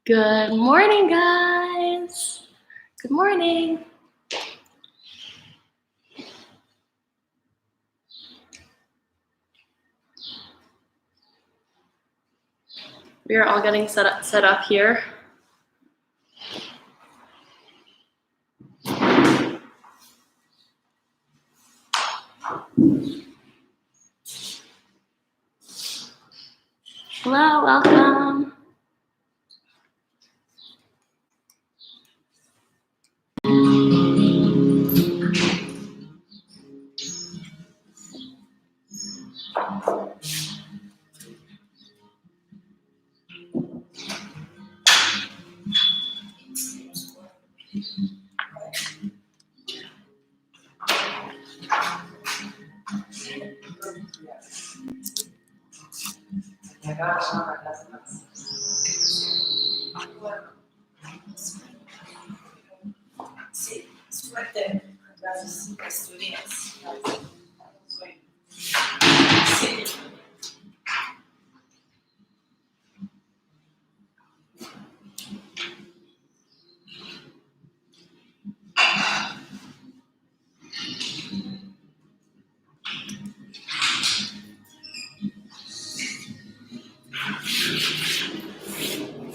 Good morning, guys. Good morning. We are all getting set up here. Hello, welcome.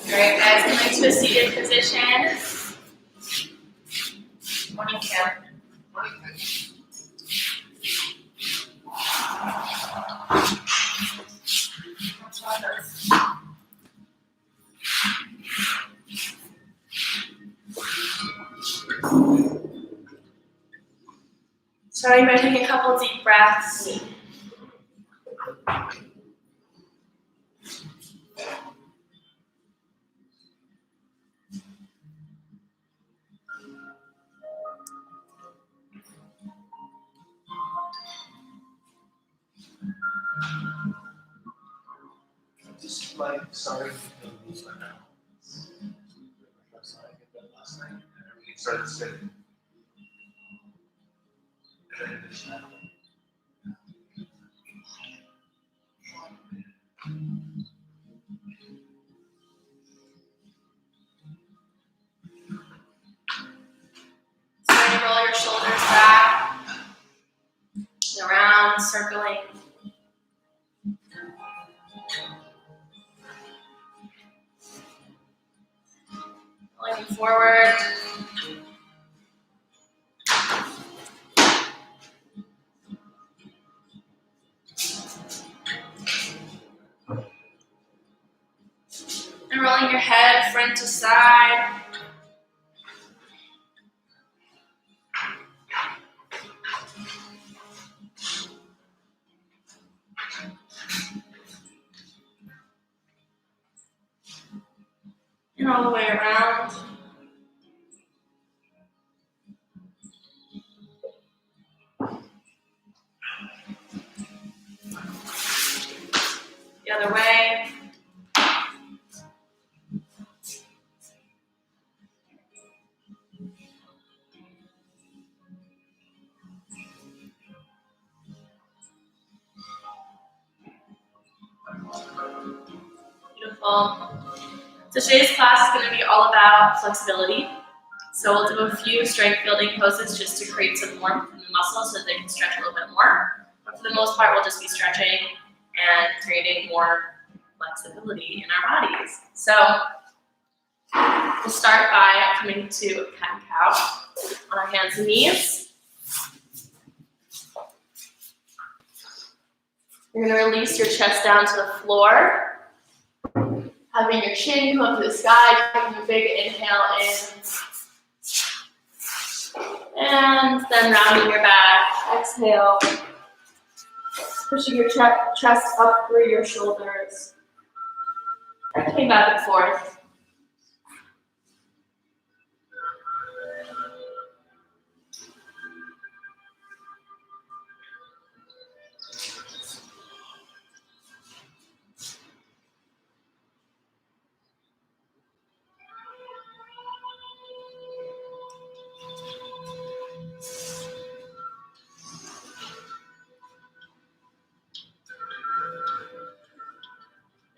All right, guys, come into a seated position. Morning, Kim. Starting by taking a couple deep breaths. Just like starting to lose my now. Last night, and everything started spinning. And then it's not. Starting to roll your shoulders back, around, circling. Rolling forward. And rolling your head front to side. And all the way around. The other way. Beautiful. So today's class is going to be all about flexibility. So we'll do a few strength building poses just to create some warmth in the muscles so that they can stretch a little bit more. But for the most part, we'll just be stretching and creating more flexibility in our bodies. So we'll start by coming to cat-cow on our hands and knees. You're going to release your chest down to the floor. Having your chin come up to the sky, taking a big inhale in. And then rounding your back, exhale. Pushing your chest up through your shoulders. Rocking back and forth.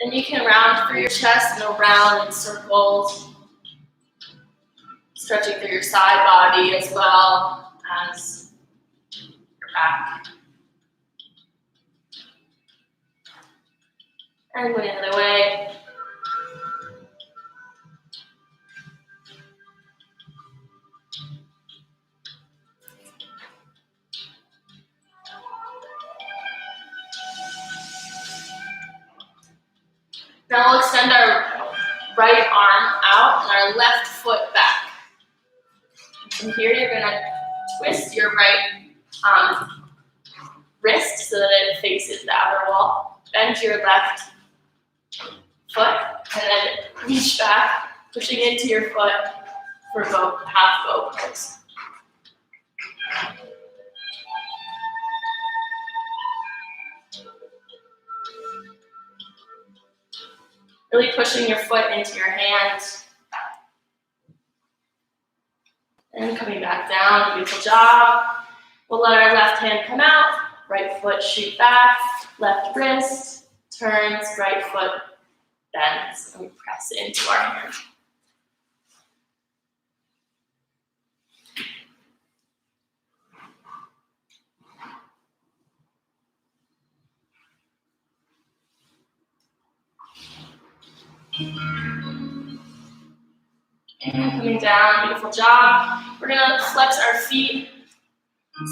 Then you can round through your chest and around in circles, stretching through your side body as well as your back. And going the other way. Now we'll extend our right arm out and our left foot back. From here, you're going to twist your right wrist so that it faces the outer wall. Bend your left foot and then reach back, pushing into your foot for half bow pose. Really pushing your foot into your hands. And coming back down, beautiful job. We'll let our left hand come out, right foot shoot back, left wrist turns, right foot bends, and we press into our hand. And coming down, beautiful job. We're gonna flex our feet,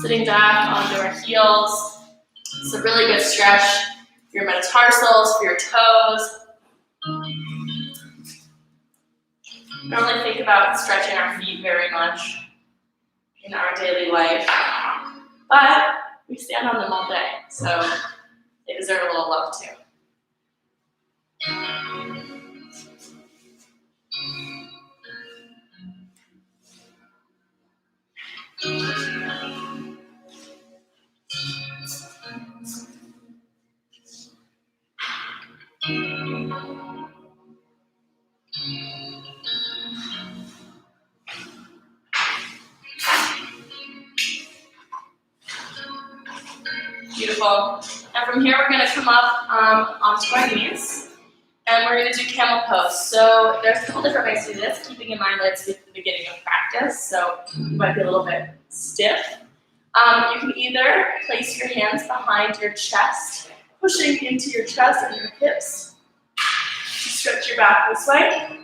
sitting back onto our heels. It's a really good stretch for your metatarsals, for your toes. We don't really think about stretching our feet very much in our daily life, but we stand on them all day, so they deserve a little love too. Beautiful. And from here, we're going to come up onto our knees, and we're going to do camel pose. So there's a couple different ways to do this, keeping in mind that it's the beginning of practice, so you might be a little bit stiff. You can either place your hands behind your chest, pushing into your chest and your hips to stretch your back this way,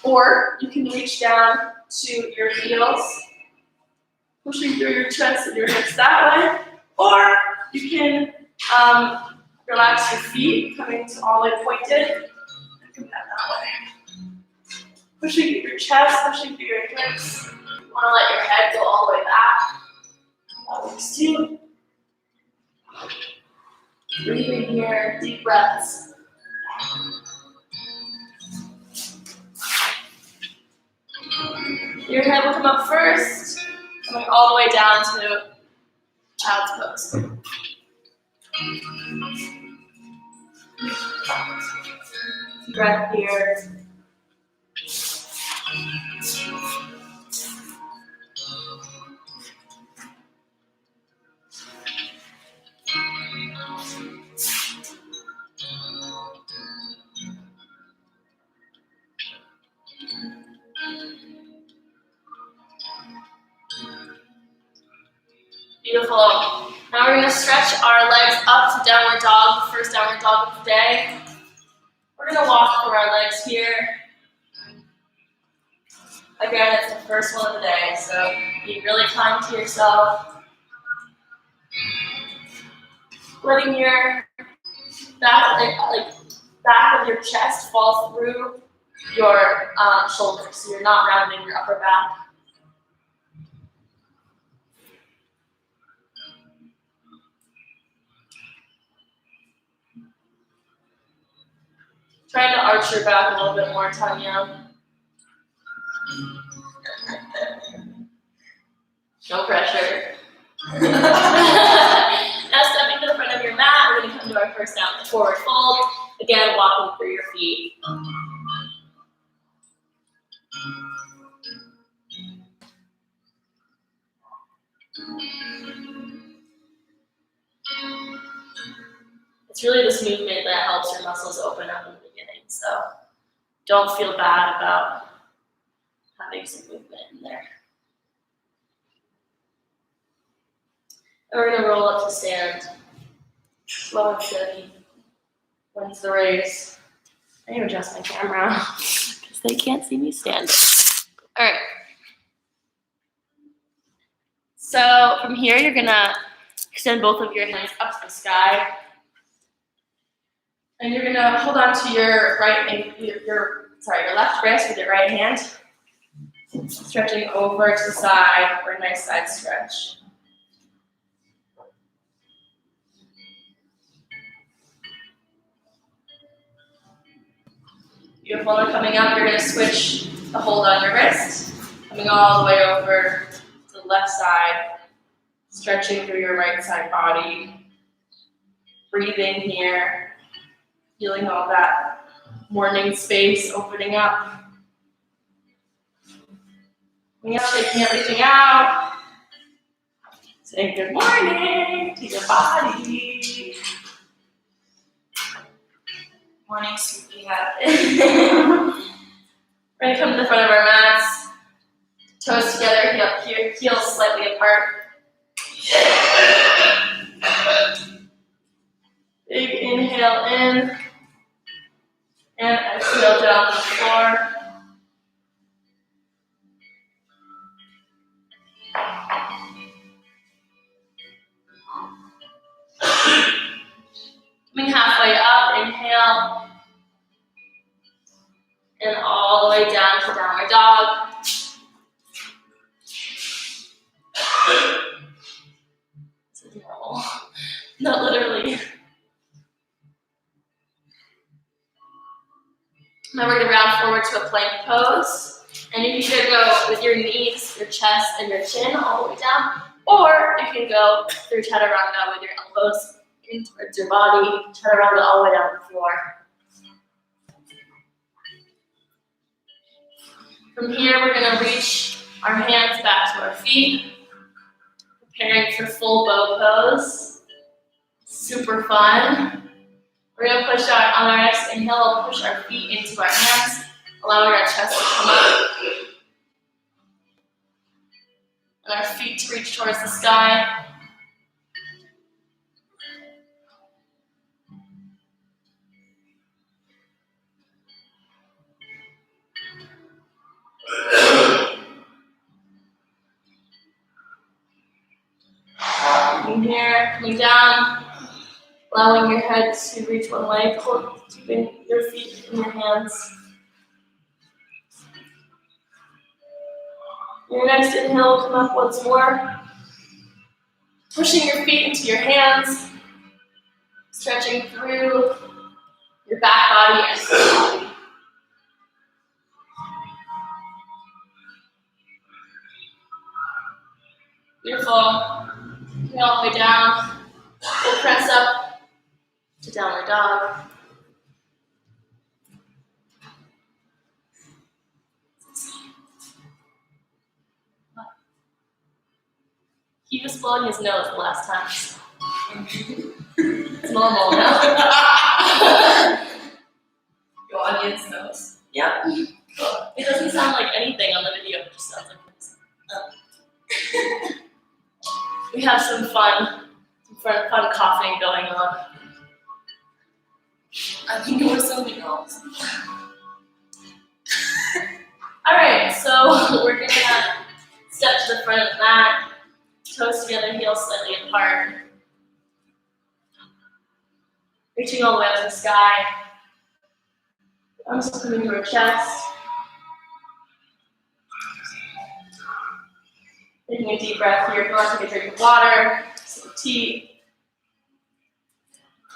or you can reach down to your heels, pushing through your chest and your hips that way, or you can relax your feet, coming to all the way pointed, and come down that way. Pushing through your chest, pushing through your hips. You want to let your head go all the way back. That works too. Breathing here, deep breaths. Your head will come up first, coming all the way down to child's pose. Breath here. Beautiful. Now we're going to stretch our legs up to downward dog, the first downward dog of the day. We're going to walk through our legs here. Again, it's the first one of the day, so be really kind to yourself. Letting your back of your chest fall through your shoulders, so you're not rounding your upper back. Trying to arch your back a little bit more, Tanya. No pressure. Now stepping to the front of your mat, we're going to come to our first down forward fold. Again, walking through your feet. It's It's really this movement that helps your muscles open up in the beginning. So don't feel bad about having some movement in there. And we're gonna roll up to stand. Slow and steady. When's the raise? I need to adjust my camera because they can't see me stand. All right. So from here, you're gonna extend both of your hands up to the sky. And you're gonna hold on to your your left wrist with your right hand, stretching over to the side for a nice side stretch. Beautiful. And coming up, you're gonna switch the hold on your wrist, coming all the way over to the left side, stretching through your right side body, breathing here, feeling all that morning space opening up. Coming up, shaking everything out. Saying good morning to your body. Morning, sweetie. We're gonna come to the front of our mats, toes together, heels slightly apart. Big inhale in, and exhale down to the floor. Coming halfway up, inhale, and all the way down to downward dog. No, not literally. Now we're going to round forward to a plank pose. And you can either go with your knees, your chest, and your chin all the way down, or you can go through chaturanga with your elbows in towards your body, chaturanga all the way down the floor. From here, we're going to reach our hands back to our feet, preparing for full bow pose. Super fun. We're going to push out on our next inhale, we'll push our feet into our hands, allowing our chest to come up. And our feet to reach towards the sky. From here, coming down, allowing your head to reach one way, keeping your feet in your hands. Your next inhale will come up once more. Pushing your feet into your hands, stretching through your back body and front body. Beautiful. Coming all the way down. We'll press up to downward dog. He was blowing his nose the last time. It's normal now. Your audience knows. Yep. It doesn't sound like anything on the video, it just sounds like this. We have some fun coughing going on. I think it was something else. Alright, so we're gonna step to the front of the mat, toes together, heels slightly apart. Reaching all the way up to the sky. Arms coming to our chest. Taking a deep breath here. If you want to take a drink of water, some tea,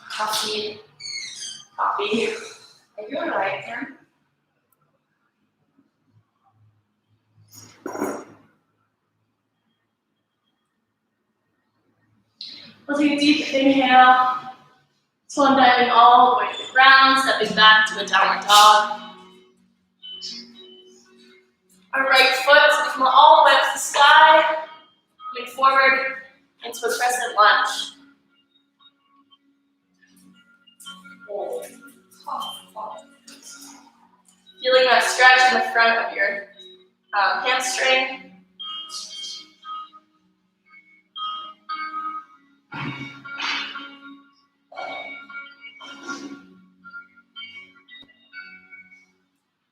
coffee. Are you alright, Karen? We'll take a deep inhale. Swan diving all the way to the ground, stepping back to a downward dog. Our right foot is going to come all the way up to the sky, coming forward into a crescent lunge. Feeling that stretch in the front of your hamstring.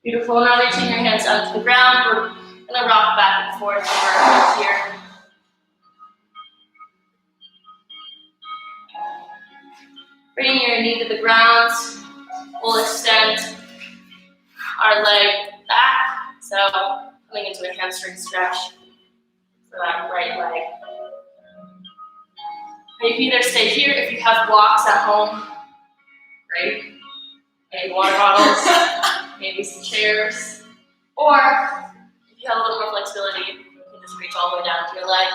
Beautiful. Now reaching your hands out to the ground. We're gonna rock back and forth over here. Bringing your knee to the ground. We'll extend our leg back. So coming into a hamstring stretch for that right leg. And you can either stay here if you have blocks at home. Great. Maybe water bottles, maybe some chairs. Or if you have a little more flexibility, you can just reach all the way down to your leg.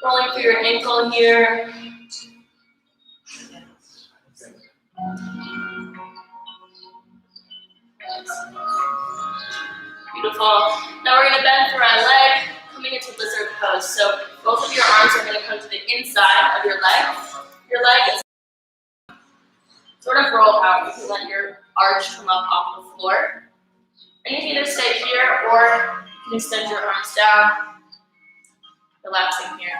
Rolling through your ankle here. Beautiful. Now we're going to bend through our leg, coming into lizard pose. So both of your arms are going to come to the inside of your leg. Your leg is sort of roll out. You can let your arch come up off the floor. And you can either stay here or you can extend your arms down, relaxing here.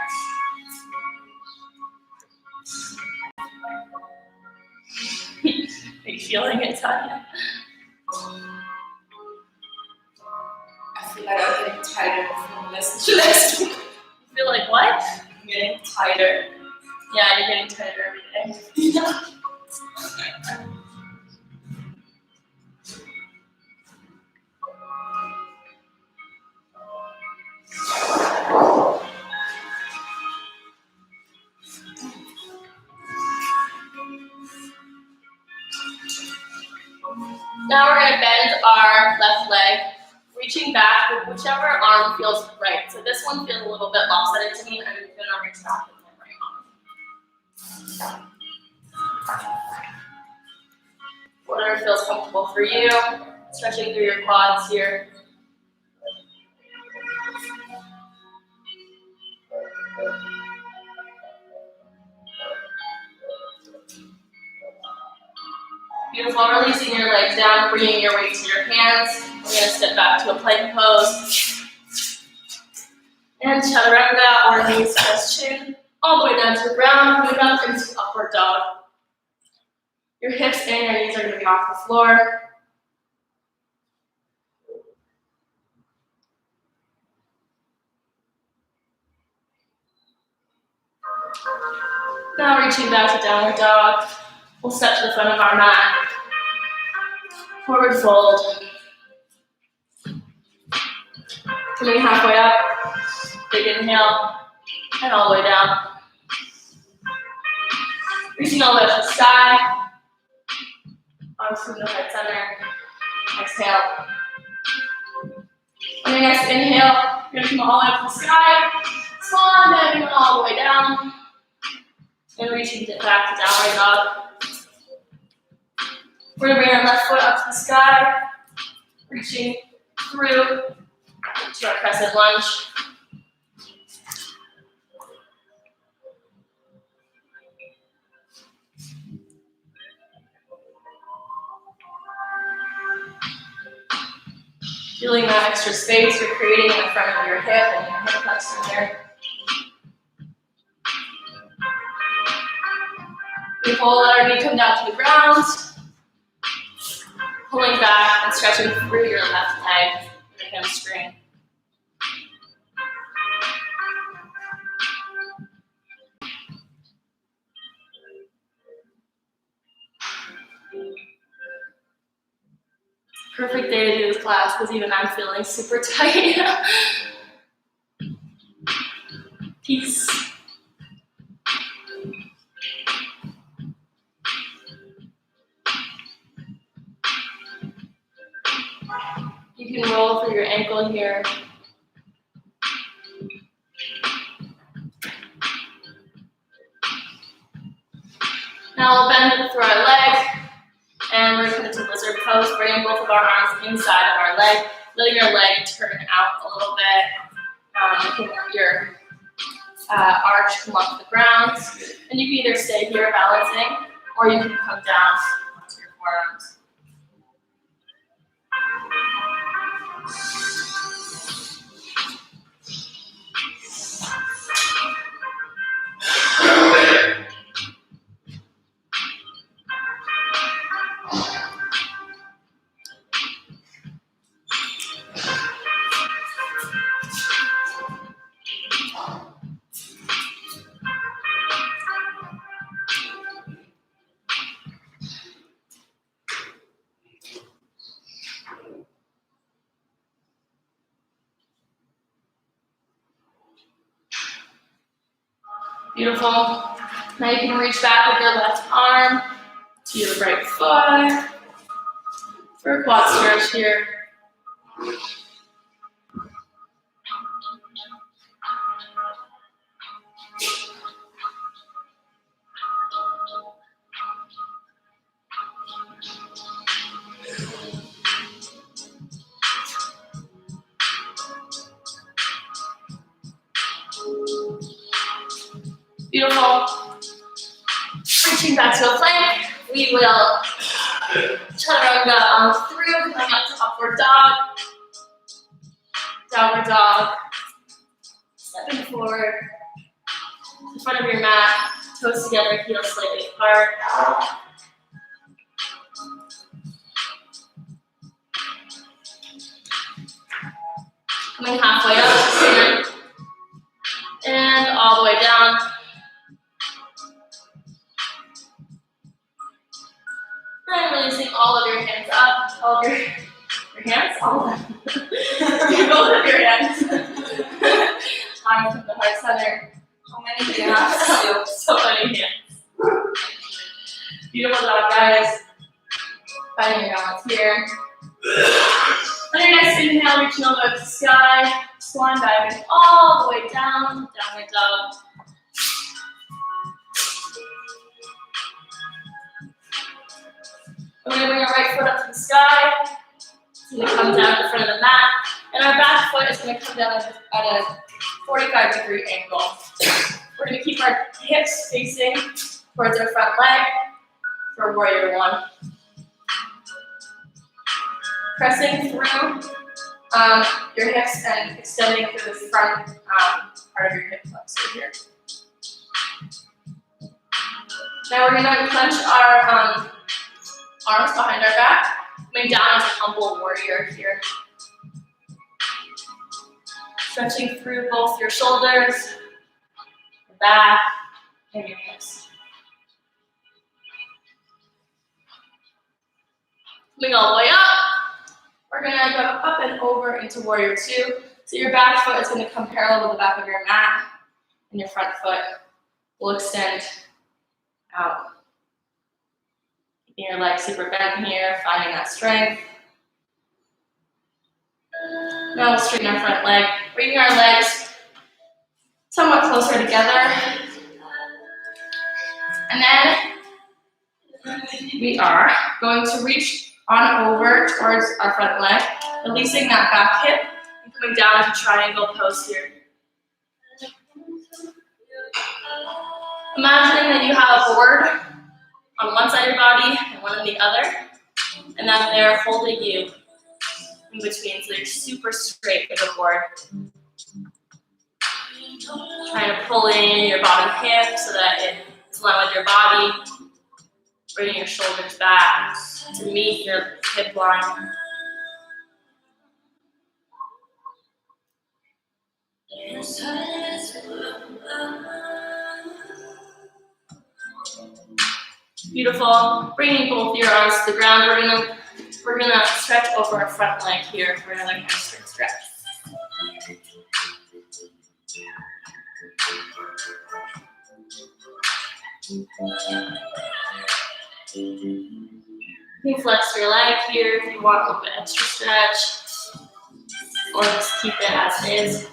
Are you feeling it, Tanya? I feel like I'm getting tighter from this to next week. You feel like what? I'm getting tighter. Yeah, you're getting tighter every day. Yeah. Now we're going to bend our left leg, reaching back with whichever arm feels right. So this one feels a little bit lopsided to me. I'm going to reach back with my right arm. Whatever feels comfortable for you. Stretching through your quads here. Beautiful. Releasing your legs down, bringing your weight to your hands. We're going to step back to a plank pose. And chaturanga or knees press chin. All the way down to the ground. Move up into upward dog. Your hips and your knees are going to be off the floor. Now reaching back to downward dog. We'll step to the front of our mat. Forward fold. Coming halfway up. Big inhale. And all the way down. Reaching all the way up to the sky. Arms from the heart center. Exhale. On your next inhale, you're going to come all the way up to the sky. Swan diving all the way down. And reaching back to downward dog. We're going to bring our left foot up to the sky. Reaching through to our crescent lunge. Feeling that extra space you're creating in the front of your hip and your hip flexor there. Beautiful. Let our knee come down to the ground. Pulling back and stretching through your left leg, your hamstring. Perfect day to do this class because even I'm feeling super tight. Peace. You can roll through your ankle here. Now we'll bend through our leg, and we're going to lizard pose, bringing both of our arms inside of our leg, letting your leg turn out a little bit, making your arch come off the ground. And you can either stay here balancing, or you can come down onto your forearms. Beautiful. Now you can reach back with your left arm to your right foot for a quad stretch here. Beautiful. Reaching back to a plank, we will chaturanga through, coming up to upward dog, downward dog, stepping forward, in front of your mat, toes together, heels slightly apart. Coming halfway up, stand, and all the way down. And releasing all of your hands up, all of your hands, all of them. Both of your hands. Arms to the heart center. How many do you have? So many hands. Beautiful job, guys. Finding your balance here. On your next inhale, reaching over to the sky. Swan diving all the way down, downward dog. We're going to bring our right foot up to the sky. It's going to come down in front of the mat. And our back foot is going to come down at a 45-degree angle. We're going to keep our hips facing towards our front leg for warrior one. Pressing through your hips and extending through the front part of your hip flexor here. Now we're going to clench our arms behind our back, coming down into humble warrior here. Stretching through both your shoulders, your back, and your hips. Coming all the way up, we're going to go up and over into warrior two. So your back foot is going to come parallel with the back of your mat, and your front foot will extend out. Keeping your legs super bent here, finding that strength. Now we'll straighten our front leg, bringing our legs somewhat closer together. And then we are going to reach on over towards our front leg, releasing that back hip and coming down into triangle pose here. Imagining that you have a board on one side of your body and one on the other, and that they're holding you in between, so you're super straight with the board. Trying to pull in your bottom hip so that it's aligned with your body. Bringing your shoulders back to meet your hip line. Beautiful. Bringing both your arms to the ground. We're gonna stretch over our front leg here for another hamstring stretch. You can flex your leg here if you want a little bit extra stretch, or just keep it as is.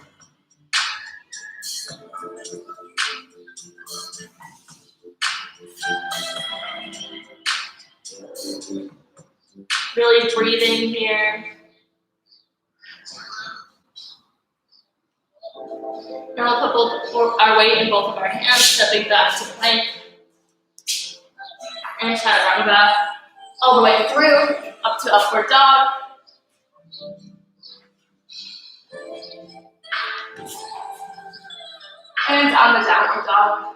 Really breathing here. Now we'll put our weight in both of our hands, stepping back to plank. And chaturanga. All the way through, up to upward dog. And on the downward dog.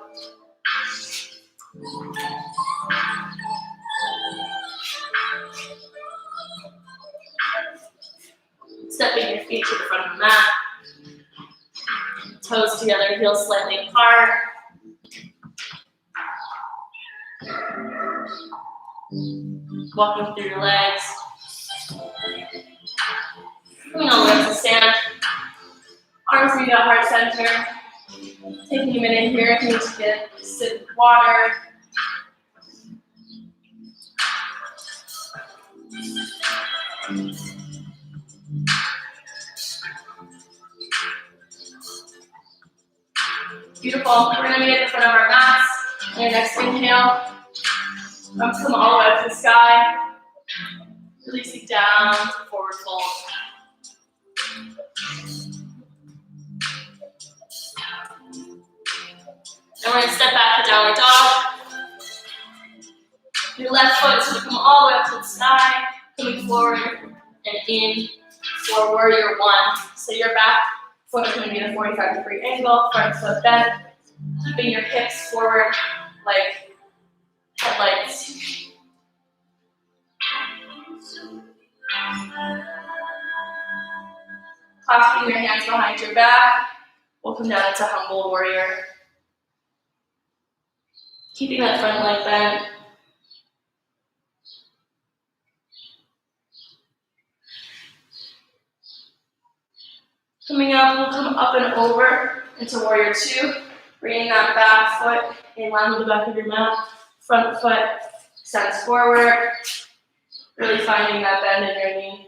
Stepping your feet to the front of the mat. Toes together, heels slightly apart. Walking through your legs. Coming all the way to stand. Arms meet at heart center. Taking a minute here if you need to get a sip of water. Beautiful. We're going to be at the front of our mats. On your next inhale, arms come all the way up to the sky. Releasing down to forward fold. And we're going to step back to downward dog. Your left foot is going to come all the way up to the sky, coming forward and in for warrior one. So your back foot is going to be at a 45-degree angle, front foot bent, keeping your hips forward like headlights. Clasping your hands behind your back, we'll come down into humble warrior. Keeping that front leg bent. Coming up, we'll come up and over into warrior two. Bringing that back foot in line with the back of your mat. Front foot extends forward. Really finding that bend in your knee.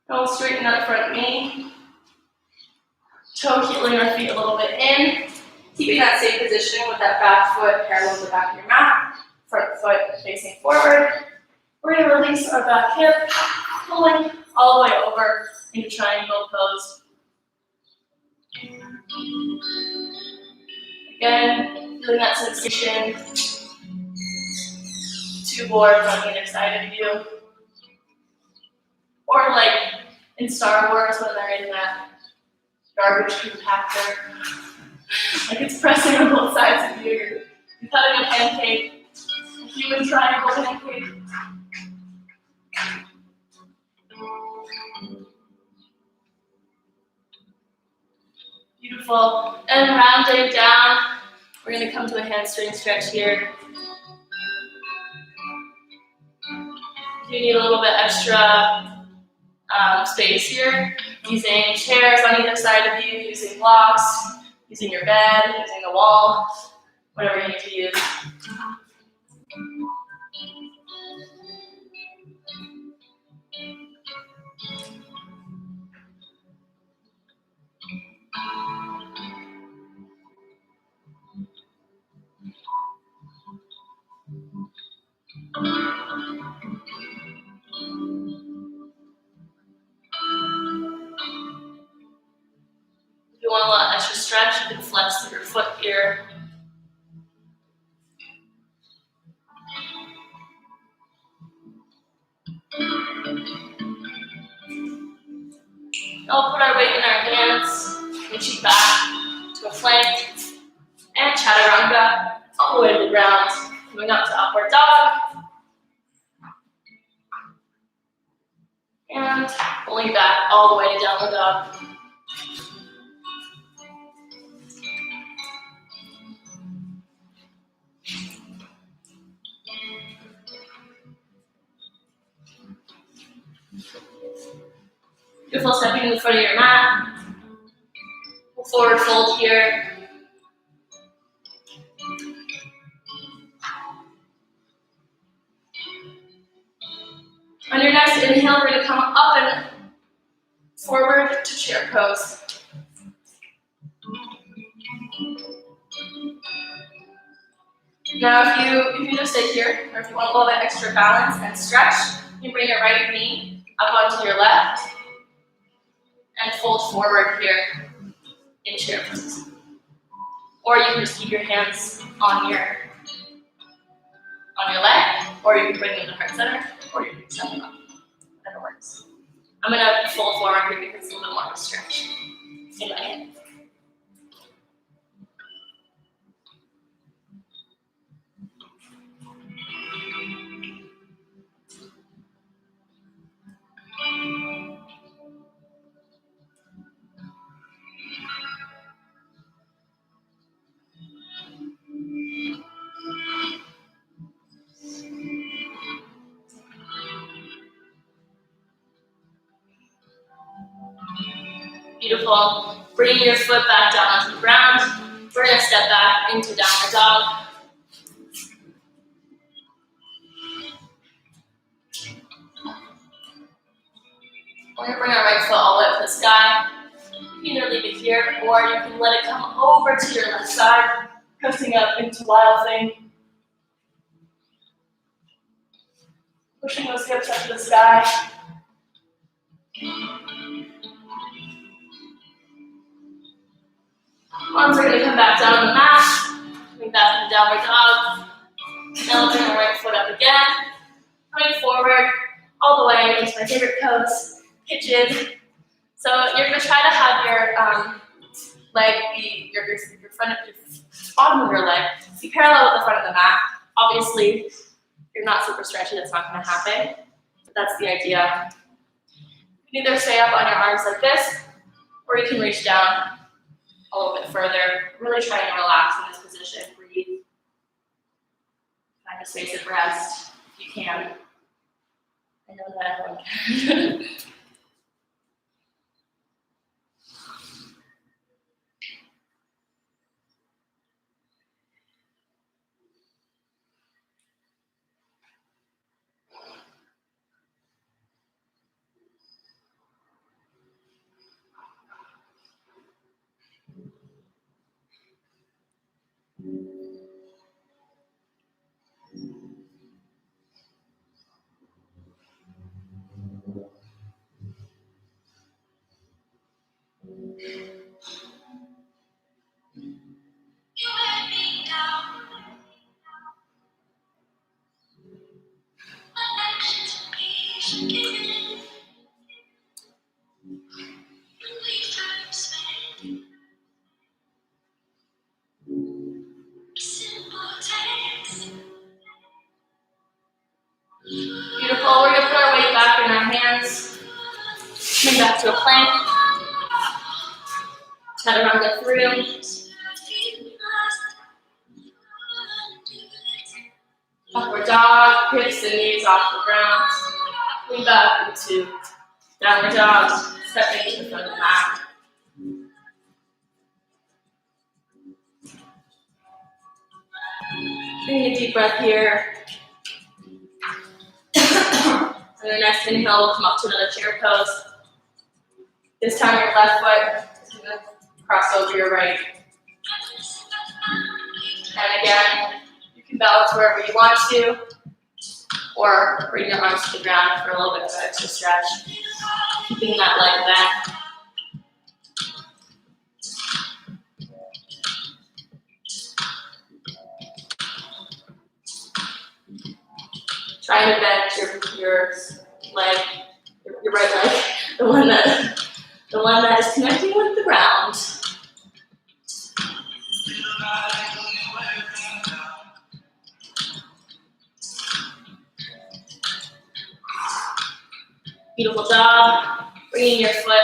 Now we'll straighten that front knee. Toe heeling our feet a little bit in. Keeping that same position with that back foot parallel to the back of your mat. Front foot facing forward. We're going to release our back hip, pulling all the way over into triangle pose. Again, feeling that sensation. Two boards on either side of you. Or like in Star Wars when they're in that garbage compactor. Like it's pressing on both sides of you. You're cutting a pancake, a human triangle pancake. Beautiful. And rounding down, we're going to come to a hamstring stretch here. You need a little bit extra space here, using chairs on either side of you, using blocks, using your bed, using the wall, whatever you need to use. If you want a little extra stretch, you can flex through your foot here. Now we'll put our weight in our hands, reaching back to a plank, and chaturanga, all the way to the ground, coming up to upward dog, and pulling back all the way to downward dog. Beautiful, stepping in the front of your mat. We'll forward fold here. On your next inhale, we're going to come up and forward to chair pose. Now, if you either stay here, or if you want a little bit extra balance and stretch, you can bring your right knee up onto your left and fold forward here in chair pose. Or you can just keep your hands on your leg, or you can bring them to heart center, or you can set them up. Whatever works. I'm gonna fold forward here because it's a little bit more of a stretch in my hand. Beautiful. Bring your foot back down onto the ground. We're gonna step back into downward dog. We're gonna bring our right foot all the way up to the sky. You can either leave it here, or you can let it come over to your left side, pressing up into wild thing. Pushing those hips up to the sky. Arms are gonna come back down on the mat. Coming back into downward dog. Now we'll bring our right foot up again. Coming forward all the way into my favorite pose, pigeon. So you're gonna try to have your leg be your bottom of your leg be parallel with the front of the mat. Obviously, if you're not super stretchy, that's not gonna happen. But that's the idea. You can either stay up on your arms like this, or you can reach down a little bit further. Really trying to relax in this position. Breathe. Find a space of rest if you can. I know that everyone can. Beautiful. We're gonna put our weight back in our hands. Coming back to a plank. Chaturanga through. Upward dog, hips and knees off the ground. Coming back into downward dog, stepping to the front of the mat. Taking a deep breath here. And the next inhale, we'll come up to another chair pose. This time your left foot is going to cross over your right. And again, you can balance wherever you want to, or bring your arms to the ground for a little bit of extra stretch. Keeping that leg back. Try to bend your leg, your right leg, the one that is connecting with the ground. Beautiful job. Bringing your foot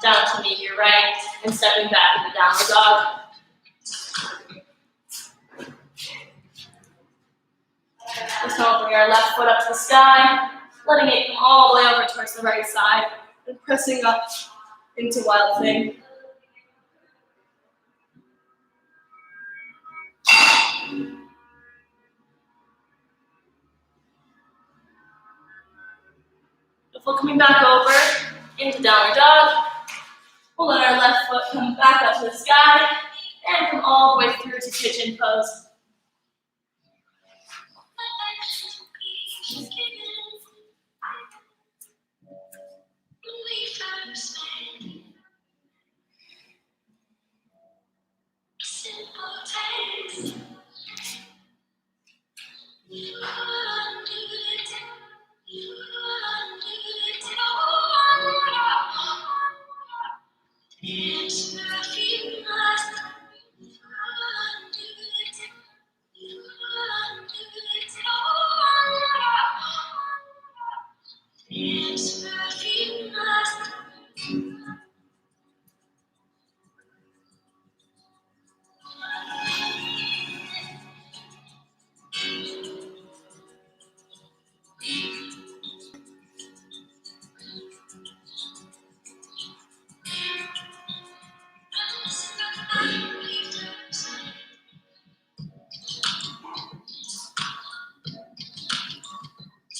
down to meet your right and stepping back into downward dog. This time we'll bring our left foot up to the sky, letting it come all the way over towards the right side, and pressing up into wild thing. Before coming back over into downward dog, we'll let our left foot come back up to the sky and come all the way through to pigeon pose.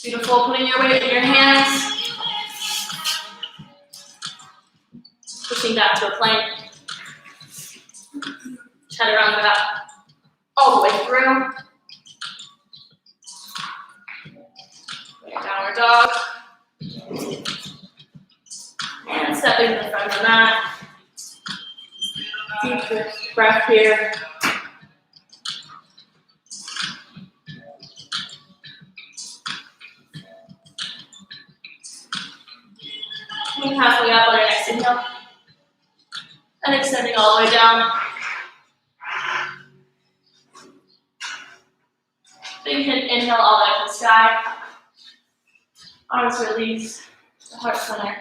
Beautiful, putting your weight in your hands. Pushing back to a plank. Chaturanga up all the way through. Downward dog. And stepping to the front of the mat. Deep breath here. Coming halfway up on your next inhale. And extending all the way down. Big inhale all the way up to the sky. Arms release. The heart center.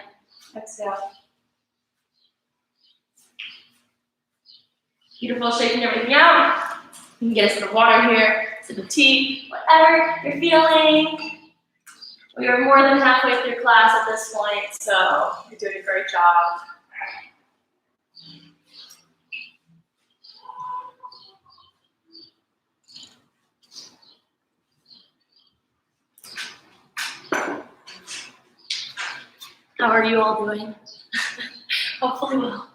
Exhale. Beautiful, shaking everything out. You can get a sip of water here, sip of tea, whatever you're feeling. We are more than halfway through class at this point, so you're doing a great job. How are you all doing? Hopefully well.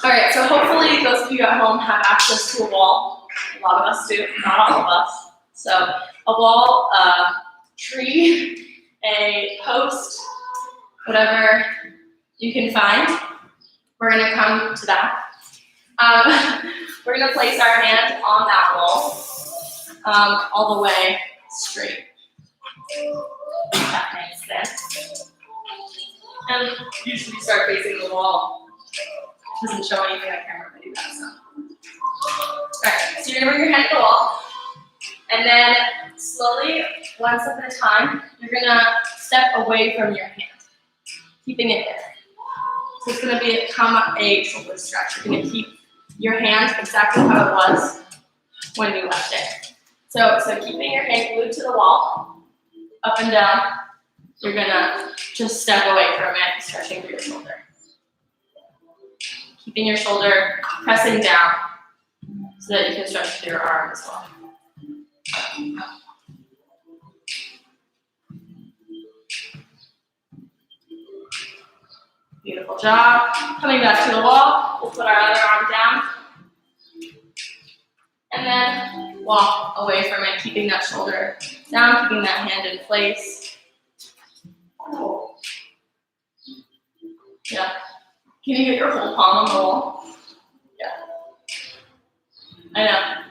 All right, so hopefully those of you at home have access to a wall. A lot of us do, not all of us. So a wall, a tree, a post, whatever you can find. We're gonna come to that. We're gonna place our hand on that wall, all the way straight. That makes sense. And usually start facing the wall. Doesn't show anything on camera, but I do that, so. Alright, so you're gonna bring your hand to the wall, and then slowly, one step at a time, you're gonna step away from your hand, keeping it there. So it's gonna become a shoulder stretch. You're gonna keep your hand exactly how it was when you left it. So keeping your hand glued to the wall, up and down, you're gonna just step away from it, stretching through your shoulder. Keeping your shoulder pressing down so that you can stretch through your arm as well. Beautiful job. Coming back to the wall, we'll put our other arm down. And then walk away from it, keeping that shoulder down, keeping that hand in place. Yeah. Can you get your whole palm on the wall? Yeah. I know.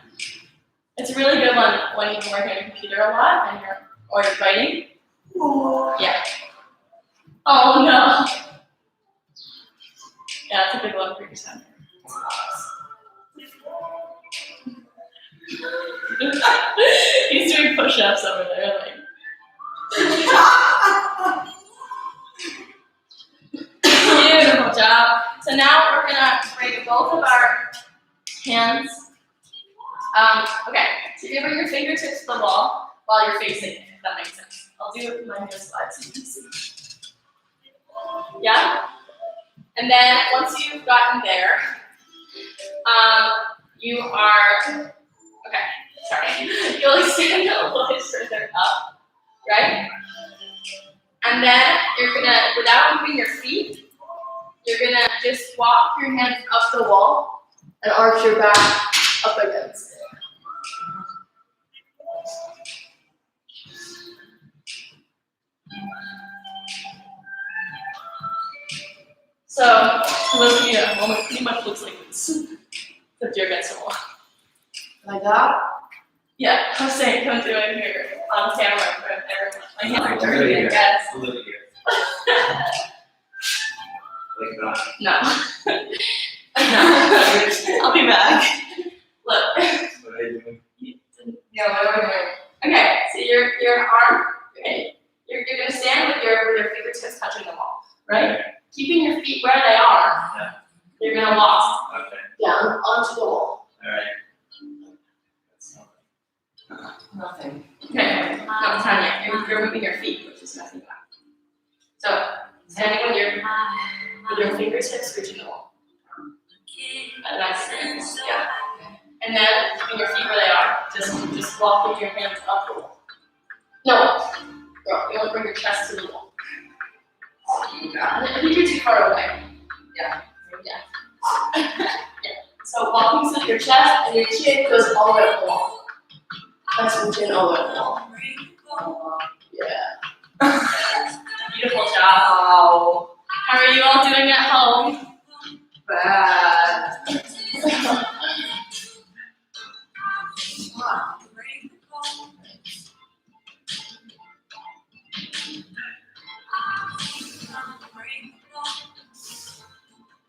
It's a really good one when you've been working on your computer a lot and you're writing. Yeah. Oh no. Yeah, it's a good one for your center. He's doing push-ups over there, like. Beautiful job. So now we're gonna bring both of our hands. Okay, so you're gonna bring your fingertips to the wall while you're facing it, if that makes sense. I'll do it with my hand slide so you can see. Yeah? And then once you've gotten there, you are, okay, sorry. You'll extend a little bit further up, right? And then you're gonna, without moving your feet, you're gonna just walk your hands up the wall and arch your back up against it. So, for those of you at home, it pretty much looks like this. Except you're against the wall. Like that? Yeah, I'm saying come do it here on camera in front of everyone. My hands are dirty, I guess. A little here. Like that. No. No. I'll be back. Look. What are you doing? No, what am I doing? Okay, so your arm, okay, you're gonna stand with your fingertips touching the wall, right? Okay. Keeping your feet where they are, Yeah. you're gonna walk Okay. down onto the wall. Alright. That's not Nothing. Okay, no, Tanya, you're moving your feet, which is messing up. So, standing with your fingertips reaching the wall. And that's it. Yeah. And then keeping your feet where they are, just walk with your hands up the wall. No. Girl, you want to bring your chest to the wall. I think you're too far away. Yeah. Yeah. So walking through your chest and your chin goes all the way up the wall. Press your chin all the way up the wall. Yeah. Beautiful job. Wow. How are you all doing at home? Bad.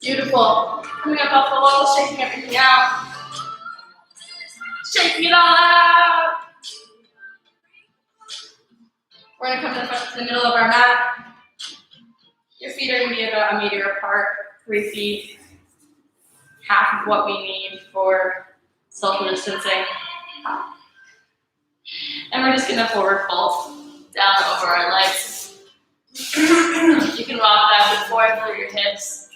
Beautiful. Coming up off the wall, shaking everything out. Shaking it all out. We're gonna come to the middle of our mat. Your feet are gonna be about 1 meter apart, 3 feet. Half of what we need for social distancing. And we're just gonna forward fold down over our legs. You can rock back and forth through your hips.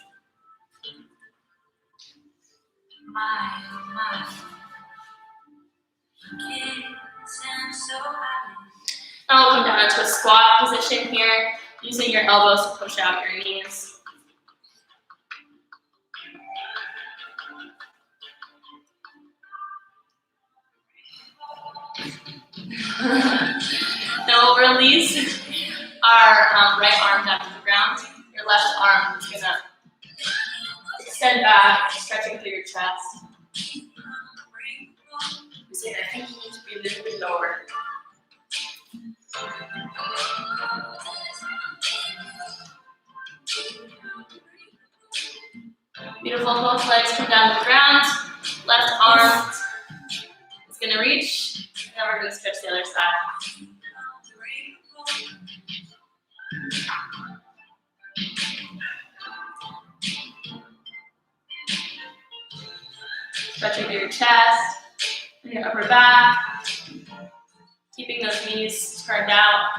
Now we'll come down into a squat position here, using your elbows to push out your knees. Now we'll release our right arm down to the ground. Your left arm is gonna extend back, stretching through your chest. I think you need to be a little bit lower. Beautiful, both legs come down to the ground. Left arm is gonna reach. And then we're gonna stretch the other side. Stretching through your chest, and your upper back. Keeping those knees turned out.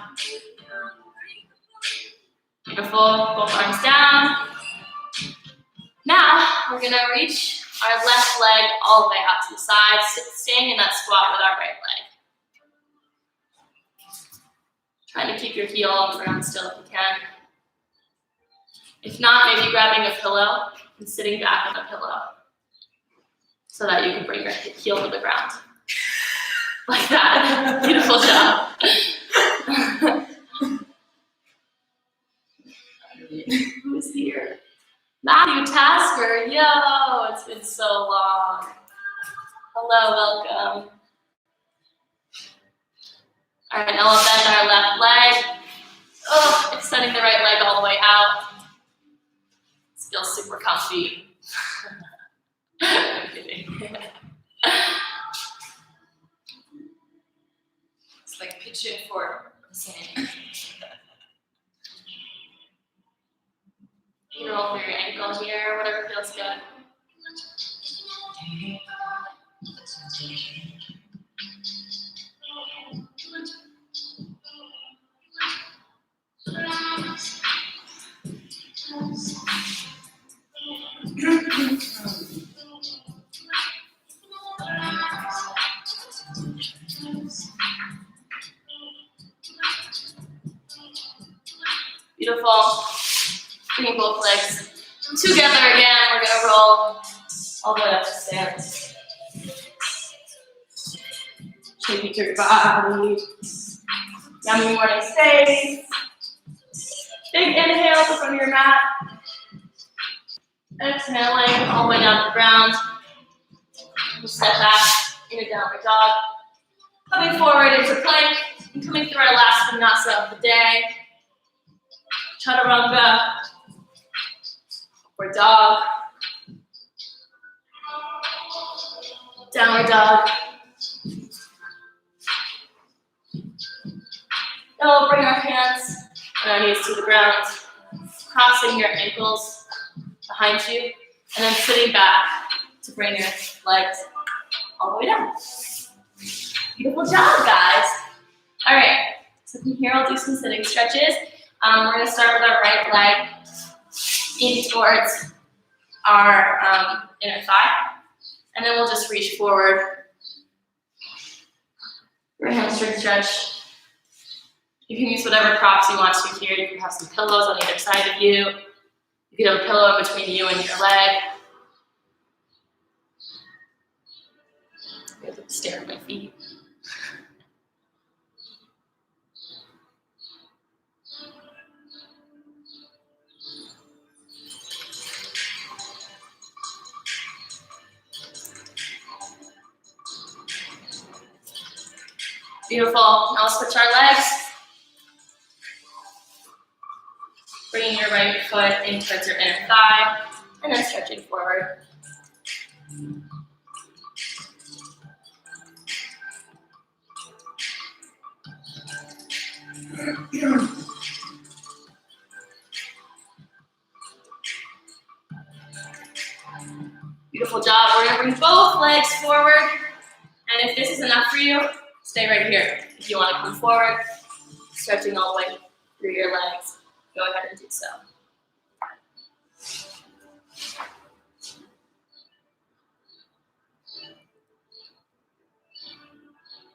Beautiful, both arms down. Now, we're gonna reach our left leg all the way out to the side, staying in that squat with our right leg. Trying to keep your heel on the ground still if you can. If not, maybe grabbing a pillow and sitting back on the pillow so that you can bring your heel to the ground. Like that. Beautiful job. Who's here? Matthew Tasker. Yo, it's been so long. Hello, welcome. All right, now we'll bend our left leg. Oh, extending the right leg all the way out. This feels super comfy. I'm kidding. It's like pitching for sand. You can roll through your ankle here, whatever feels good. Beautiful. Bring both legs together again. We're gonna roll all the way up to stairs. Shaking through your body. Yummy morning space. Big inhale to the front of your mat. Exhaling all the way down to the ground. We'll step back in a downward dog. Coming forward into plank and coming through our last vinyasa of the day. Chaturanga or dog. Downward dog. Now we'll bring our hands and our knees to the ground, crossing your ankles behind you, and then sitting back to bring your legs all the way down. Beautiful job, guys. All right, so from here I'll do some sitting stretches. We're gonna start with our right leg in towards our inner thigh, and then we'll just reach forward. Your hamstring stretch. You can use whatever props you want to here. You can have some pillows on either side of you. You can have a pillow in between you and your leg. I have to stare at my feet. Beautiful. Now let's switch our legs. Bringing your right foot in towards your inner thigh, and then stretching forward. Beautiful job. We're gonna bring both legs forward, and if this is enough for you, stay right here. If you want to come forward, stretching all the way through your legs, go ahead and do so.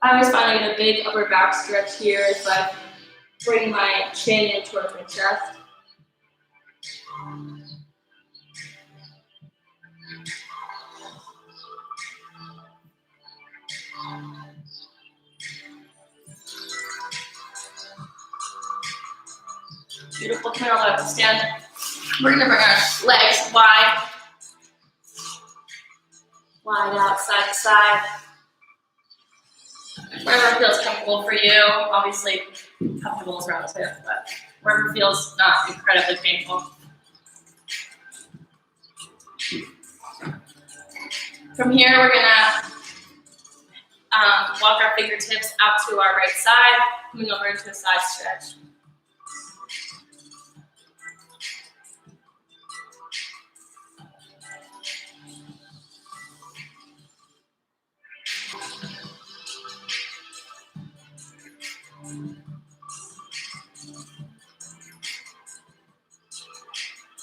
I always find I get a big upper back stretch here if I bring my chin in towards my chest. Beautiful. Come here, all the way up to stand. We're gonna bring our legs wide out, side to side. Wherever feels comfortable for you. Obviously, comfortable is relative, but wherever feels not incredibly painful. From here, we're gonna walk our fingertips out to our right side, moving over into a side stretch.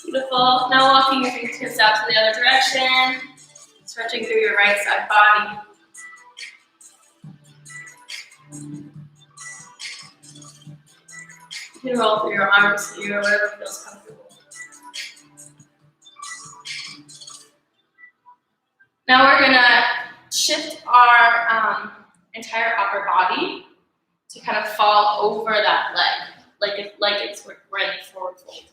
Beautiful. Now walking your fingertips out to the other direction, stretching through your right side body. You can roll through your arms here, whatever feels comfortable. Now we're gonna shift our entire upper body to kind of fall over that leg, like it's we're in a forward fold.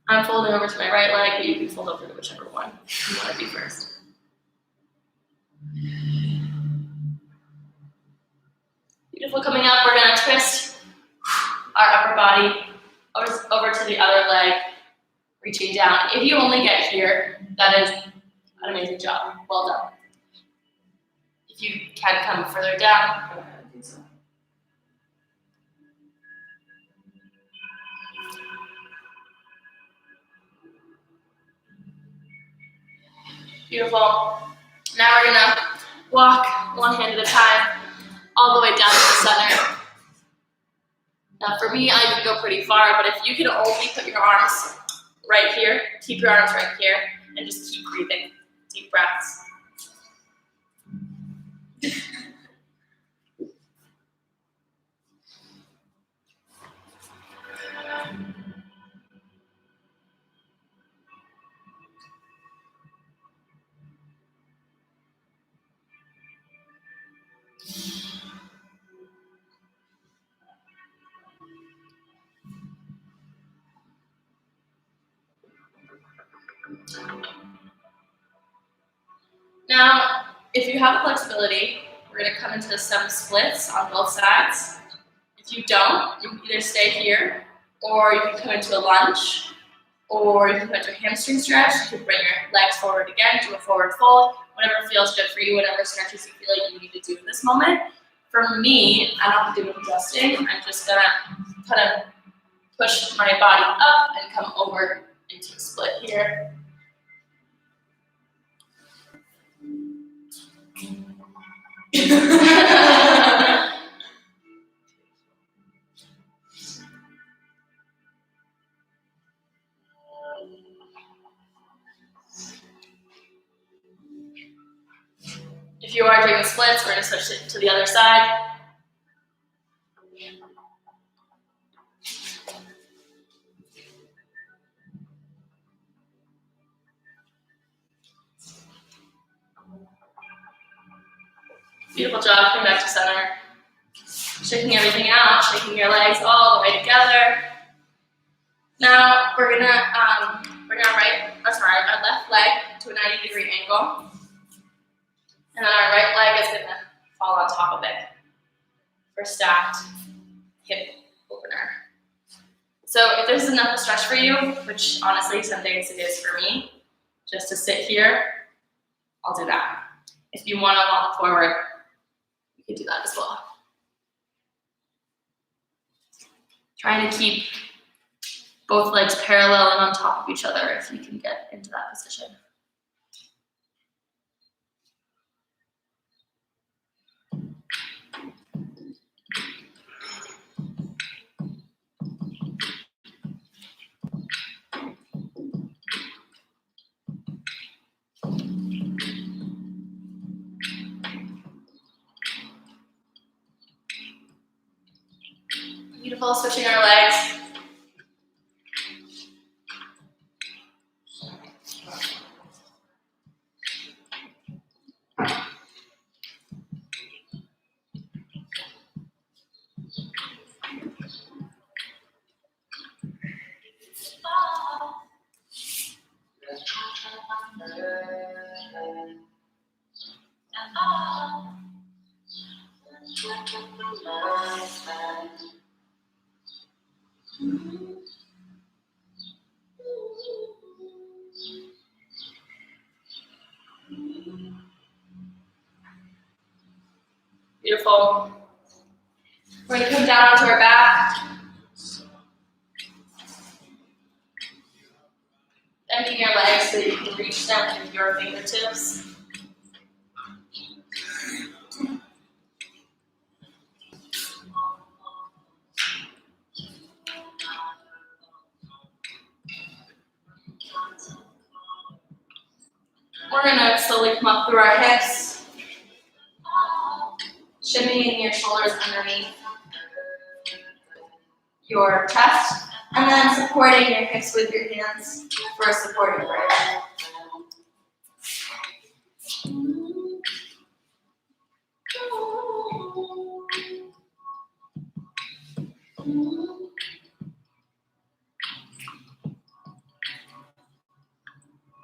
I'm folding over to my right leg, but you can fold over to whichever one you want to do first. Beautiful. Coming up, we're going to twist our upper body over to the other leg, reaching down. If you only get here, that is an amazing job. Well done. If you can come further down, go ahead and do so. Beautiful. Now we're gonna walk one hand at a time, all the way down to the center. Now for me, I can go pretty far, but if you can only put your arms right here, keep your arms right here, and just keep breathing. Deep breaths. Now, if you have flexibility, we're going to come into some splits on both sides. If you don't, you can either stay here, or you can come into a lunge, or you can come into a hamstring stretch. You can bring your legs forward again, do a forward fold, whatever feels good for you, whatever stretches you feel like you need to do in this moment. For me, I don't have to do any adjusting. I'm just going to kind of push my body up and come over into a split here. If you are doing splits, we're going to switch it to the other side. Beautiful job, coming back to center. Shaking everything out, shaking your legs all the way together. Now we're gonna bring our left leg to a 90-degree angle. And then our right leg is gonna fall on top of it for stacked hip opener. So if this is enough to stretch for you, which honestly some days it is for me, just to sit here, I'll do that. If you wanna walk forward, you can do that as well. Trying to keep both legs parallel and on top of each other if you can get into that position. Beautiful, switching our legs. Beautiful. We're going to come down onto our back. Bending your legs so you can reach them with your fingertips. We're going to slowly come up through our hips, shimmying your shoulders underneath your chest, and then supporting your hips with your hands for a supporting bridge.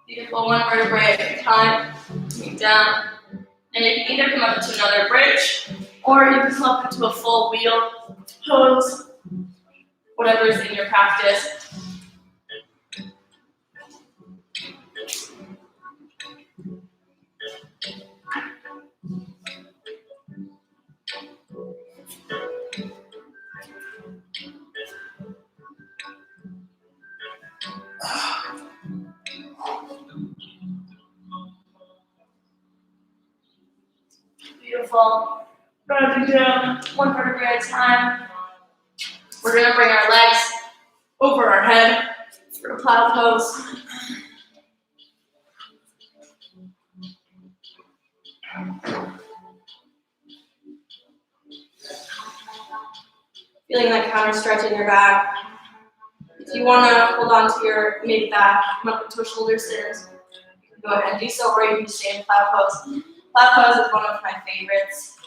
Beautiful, one vertebrae at a time, coming down. And you can either come up into another bridge, or you can come up into a full wheel pose, whatever is in your practice. Beautiful. Rounding down, one vertebrae at a time. We're going to bring our legs over our head for a plow pose. Feeling that counter stretch in your back. If you want to hold on to your mid back, come up into a shoulder stance, you can go ahead and do so, or you can stay in plow pose. Plow pose is one of my favorites.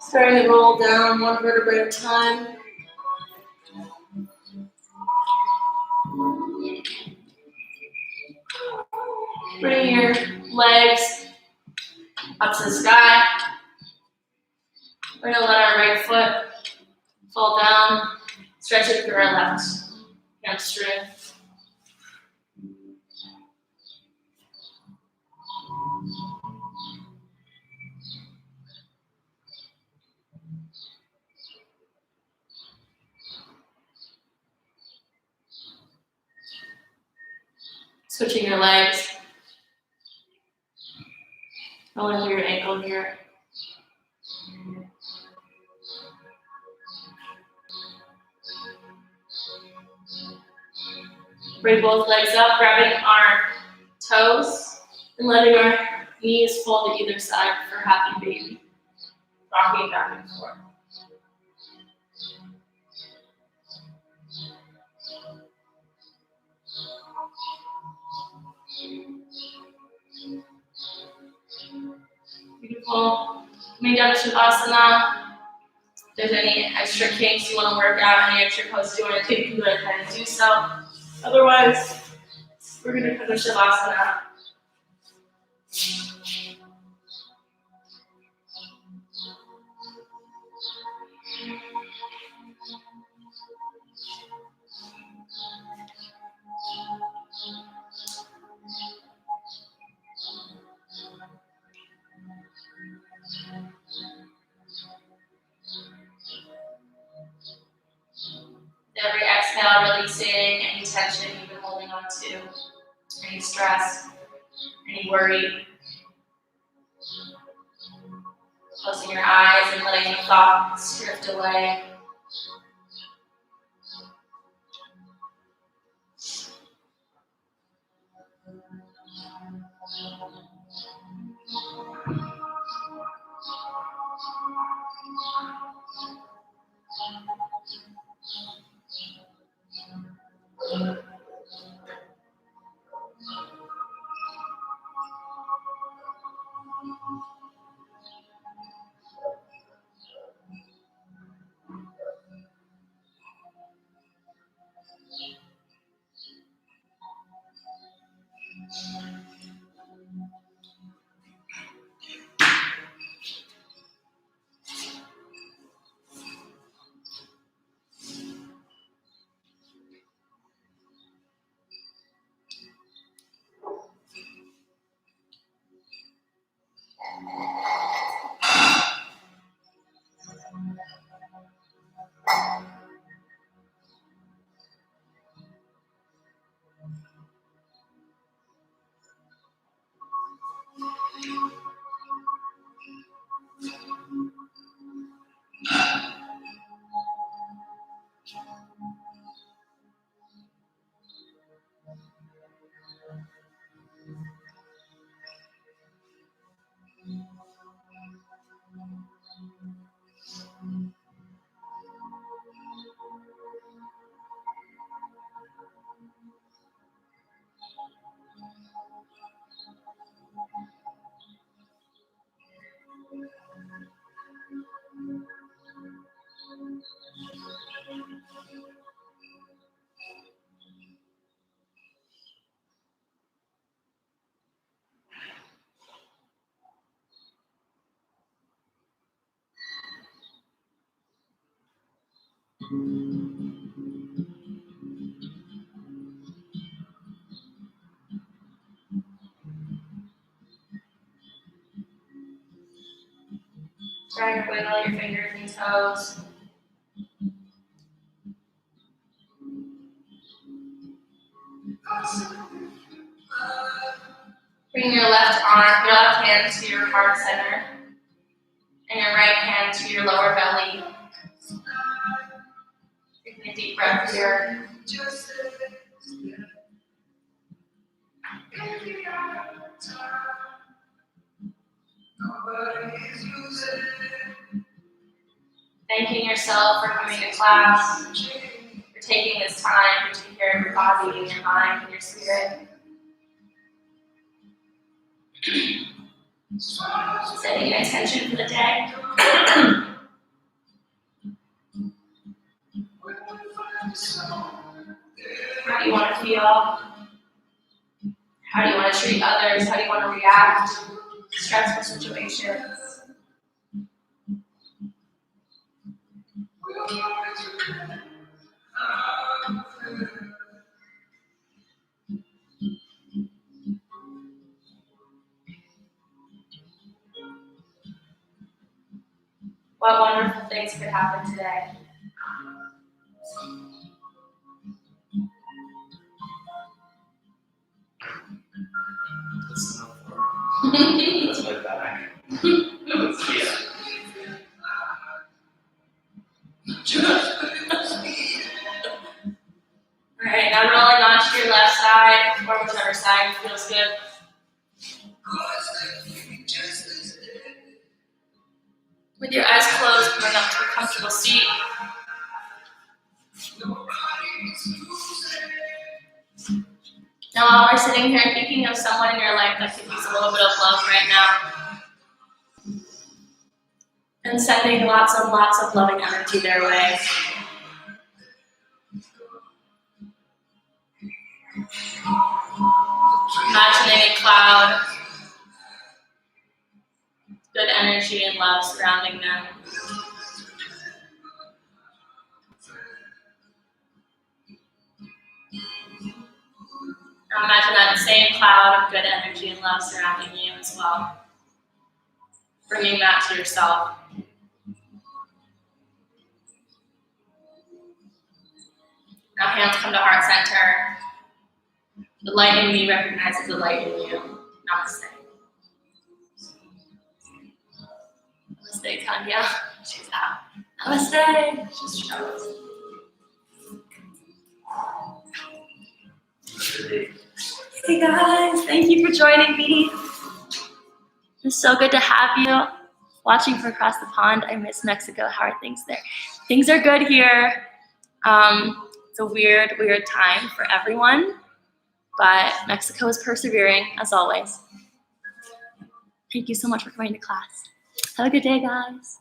Starting to roll down one vertebrae at a time. Bring your legs up to the sky. We're going to let our right foot fall down, stretch it through our left hamstring. Switching your legs. Rolling through your ankle here. Bring both legs up, grabbing our toes and letting our knees fold to either side for happy baby. Rocking back and forth. Beautiful. Coming down to Shavasana. If there's any extra kinks you want to work out, any extra poses you want to do, you can go ahead and do so. Otherwise, we're going to finish Shavasana. Every exhale, releasing any tension you've been holding on to, any stress, any worry. Closing your eyes and letting the thoughts drift away. Try to wiggle your fingers and toes. Bring your left hand to your heart center and your right hand to your lower belly. Taking a deep breath here. Thanking yourself for coming to class, for taking this time to take care of your body and your mind and your spirit. Setting an intention for the day. How do you want to feel? How do you want to treat others? How do you want to react to stressful situations? What wonderful things could happen today? That's my back. Let's see it. Alright, now rolling onto your left side, or whichever side feels good. With your eyes closed, coming up to a comfortable seat. Now while we're sitting here thinking of someone in your life that could use a little bit of love right now. And sending lots and lots of loving energy their way. Imagining a cloud, good energy and love surrounding them. Now imagine that same cloud of good energy and love surrounding you as well. Bringing that to yourself. Now hands come to heart center. The light in me recognizes the light in you. Namaste. Namaste, Tanya. She's out. Namaste. She's shows. Hey guys, thank you for joining me. It's so good to have you watching from across the pond. I miss Mexico. How are things there? Things are good here. It's a weird time for everyone, but Mexico is persevering as always. Thank you so much for coming to class. Have a good day, guys.